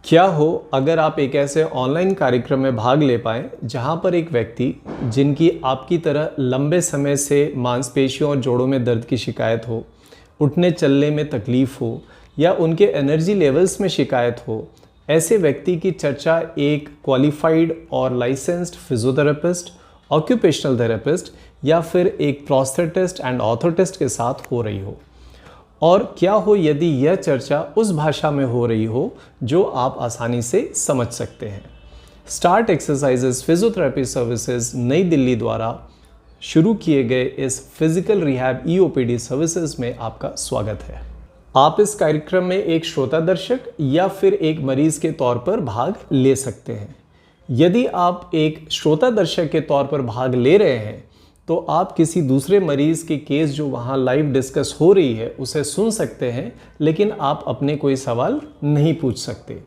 क्या हो अगर आप एक ऐसे ऑनलाइन कार्यक्रम में भाग ले पाएं जहां पर एक व्यक्ति जिनकी आपकी तरह लंबे समय से मांसपेशियों और जोड़ों में दर्द की शिकायत हो, उठने चलने में तकलीफ हो या उनके एनर्जी लेवल्स में शिकायत हो, ऐसे व्यक्ति की चर्चा एक क्वालिफाइड और लाइसेंस्ड फिजियोथेरेपिस्ट, ऑक्यूपेशनल थेरेपिस्ट या फिर एक प्रोस्थेटिस्ट एंड ऑर्थोटिस्ट के साथ हो रही हो। और क्या हो यदि यह चर्चा उस भाषा में हो रही हो जो आप आसानी से समझ सकते हैं। स्टार्ट एक्सरसाइजेस फिजियोथेरेपी सर्विसेज नई दिल्ली द्वारा शुरू किए गए इस फिजिकल रिहैब ईओपीडी सर्विसेज में आपका स्वागत है। आप इस कार्यक्रम में एक श्रोता दर्शक या फिर एक मरीज के तौर पर भाग ले सकते हैं। यदि आप एक श्रोता दर्शक के तौर पर भाग ले रहे हैं तो आप किसी दूसरे मरीज की केस जो वहाँ लाइव डिस्कस हो रही है उसे सुन सकते हैं, लेकिन आप अपने कोई सवाल नहीं पूछ सकते।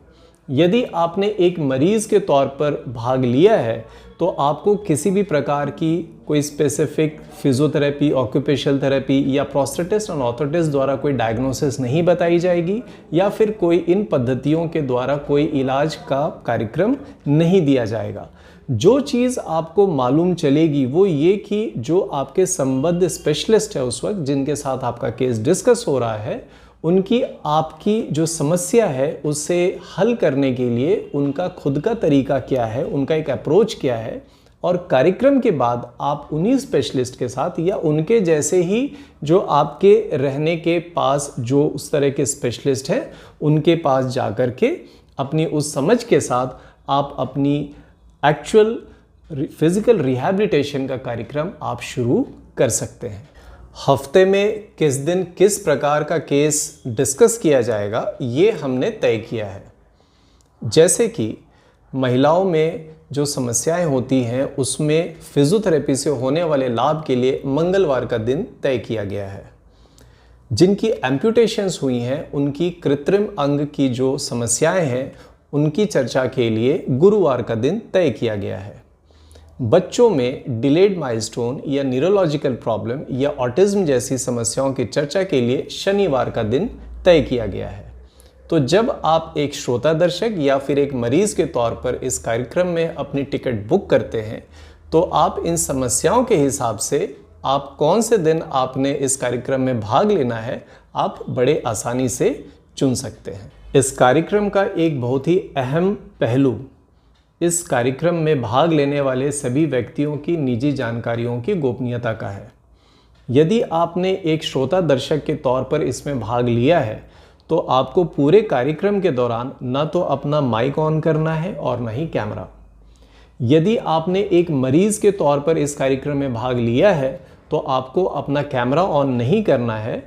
यदि आपने एक मरीज के तौर पर भाग लिया है तो आपको किसी भी प्रकार की कोई स्पेसिफिक फिजियोथेरेपी, ऑक्यूपेशनल थेरेपी या प्रोस्थेटिस्ट और ऑर्थोटिस्ट द्वारा कोई डायग्नोसिस नहीं बताई जाएगी या फिर कोई इन पद्धतियों के द्वारा कोई इलाज का कार्यक्रम नहीं दिया जाएगा। जो चीज़ आपको मालूम चलेगी वो ये कि जो आपके संबद्ध स्पेशलिस्ट है उस वक्त जिनके साथ आपका केस डिस्कस हो रहा है, उनकी आपकी जो समस्या है उसे हल करने के लिए उनका खुद का तरीका क्या है, उनका एक अप्रोच क्या है। और कार्यक्रम के बाद आप उन्हीं स्पेशलिस्ट के साथ या उनके जैसे ही जो आपके रहने के पास जो उस तरह के स्पेशलिस्ट हैं उनके पास जाकर के अपनी उस समझ के साथ आप अपनी एक्चुअल फिजिकल रिहैबिलिटेशन का कार्यक्रम आप शुरू कर सकते हैं। हफ्ते में किस दिन किस प्रकार का केस डिस्कस किया जाएगा ये हमने तय किया है। जैसे कि महिलाओं में जो समस्याएं होती हैं उसमें फिजियोथेरेपी से होने वाले लाभ के लिए मंगलवार का दिन तय किया गया है। जिनकी एम्पुटेशंस हुई हैं उनकी कृत्रिम अंग की जो समस्याएं हैं उनकी चर्चा के लिए गुरुवार का दिन तय किया गया है। बच्चों में डिलेड माइलस्टोन या न्यूरोलॉजिकल प्रॉब्लम या ऑटिज्म जैसी समस्याओं की चर्चा के लिए शनिवार का दिन तय किया गया है। तो जब आप एक श्रोता दर्शक या फिर एक मरीज के तौर पर इस कार्यक्रम में अपनी टिकट बुक करते हैं तो आप इन समस्याओं के हिसाब से आप कौन से दिन आपने इस कार्यक्रम में भाग लेना है आप बड़े आसानी से चुन सकते हैं। इस कार्यक्रम का एक बहुत ही अहम पहलू इस कार्यक्रम में भाग लेने वाले सभी व्यक्तियों की निजी जानकारियों की गोपनीयता का है। यदि आपने एक श्रोता दर्शक के तौर पर इसमें भाग लिया है तो आपको पूरे कार्यक्रम के दौरान न तो अपना माइक ऑन करना है और न ही कैमरा। यदि आपने एक मरीज के तौर पर इस कार्यक्रम में भाग लिया है तो आपको अपना कैमरा ऑन नहीं करना है।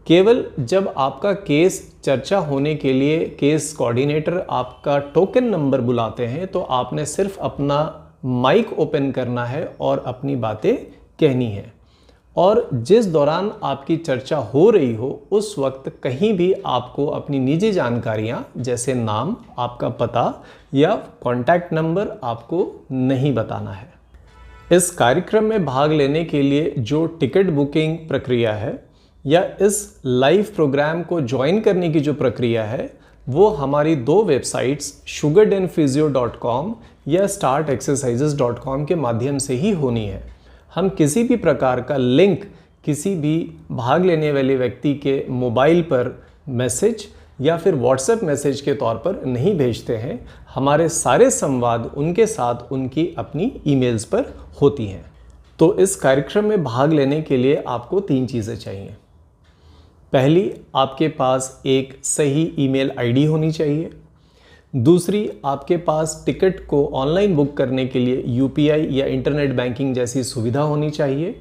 केवल जब आपका केस चर्चा होने के लिए केस कोऑर्डिनेटर आपका टोकन नंबर बुलाते हैं तो आपने सिर्फ अपना माइक ओपन करना है और अपनी बातें कहनी है। और जिस दौरान आपकी चर्चा हो रही हो उस वक्त कहीं भी आपको अपनी निजी जानकारियां जैसे नाम, आपका पता या कॉन्टैक्ट नंबर आपको नहीं बताना है। इस कार्यक्रम में भाग लेने के लिए जो टिकट बुकिंग प्रक्रिया है या इस लाइव प्रोग्राम को ज्वाइन करने की जो प्रक्रिया है वो हमारी दो वेबसाइट्स sugardenphysio.com या startexercises.com के माध्यम से ही होनी है। हम किसी भी प्रकार का लिंक किसी भी भाग लेने वाले व्यक्ति के मोबाइल पर मैसेज या फिर व्हाट्सएप मैसेज के तौर पर नहीं भेजते हैं। हमारे सारे संवाद उनके साथ उनकी अपनी ईमेल्स पर होती हैं। तो इस कार्यक्रम में भाग लेने के लिए आपको 3 चीज़ें चाहिए। पहली, आपके पास एक सही ईमेल आईडी होनी चाहिए। दूसरी, आपके पास टिकट को ऑनलाइन बुक करने के लिए यूपीआई या इंटरनेट बैंकिंग जैसी सुविधा होनी चाहिए।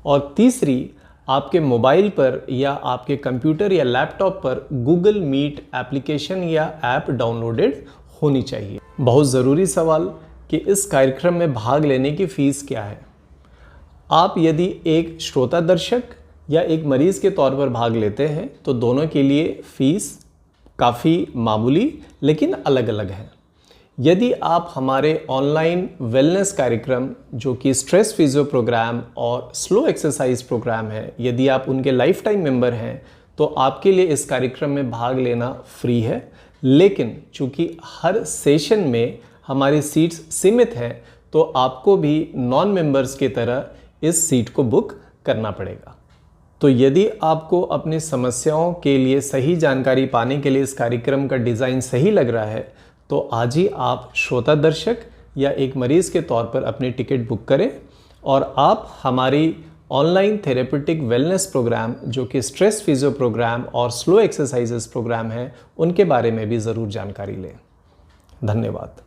और तीसरी, आपके मोबाइल पर या आपके कंप्यूटर या लैपटॉप पर गूगल मीट एप्लीकेशन या ऐप डाउनलोडेड होनी चाहिए। बहुत ज़रूरी सवाल कि इस कार्यक्रम में भाग लेने की फ़ीस क्या है। आप यदि एक श्रोता दर्शक या एक मरीज़ के तौर पर भाग लेते हैं तो दोनों के लिए फ़ीस काफ़ी मामूली लेकिन अलग अलग है। यदि आप हमारे ऑनलाइन वेलनेस कार्यक्रम जो कि स्ट्रेस फिजियो प्रोग्राम और स्लो एक्सरसाइज प्रोग्राम है, यदि आप उनके लाइफ टाइम मेंबर हैं तो आपके लिए इस कार्यक्रम में भाग लेना फ्री है। लेकिन चूंकि हर सेशन में हमारी सीट्स सीमित हैं, तो आपको भी नॉन मेंबर्स की तरह इस सीट को बुक करना पड़ेगा। तो यदि आपको अपनी समस्याओं के लिए सही जानकारी पाने के लिए इस कार्यक्रम का डिज़ाइन सही लग रहा है, तो आज ही आप श्रोता दर्शक या एक मरीज़ के तौर पर अपनी टिकट बुक करें और आप हमारी ऑनलाइन थेरेपेटिक वेलनेस प्रोग्राम, जो कि स्ट्रेस फिजियो प्रोग्राम और स्लो एक्सरसाइजेस प्रोग्राम है, उनके बारे में भी ज़रूर जानकारी लें। धन्यवाद।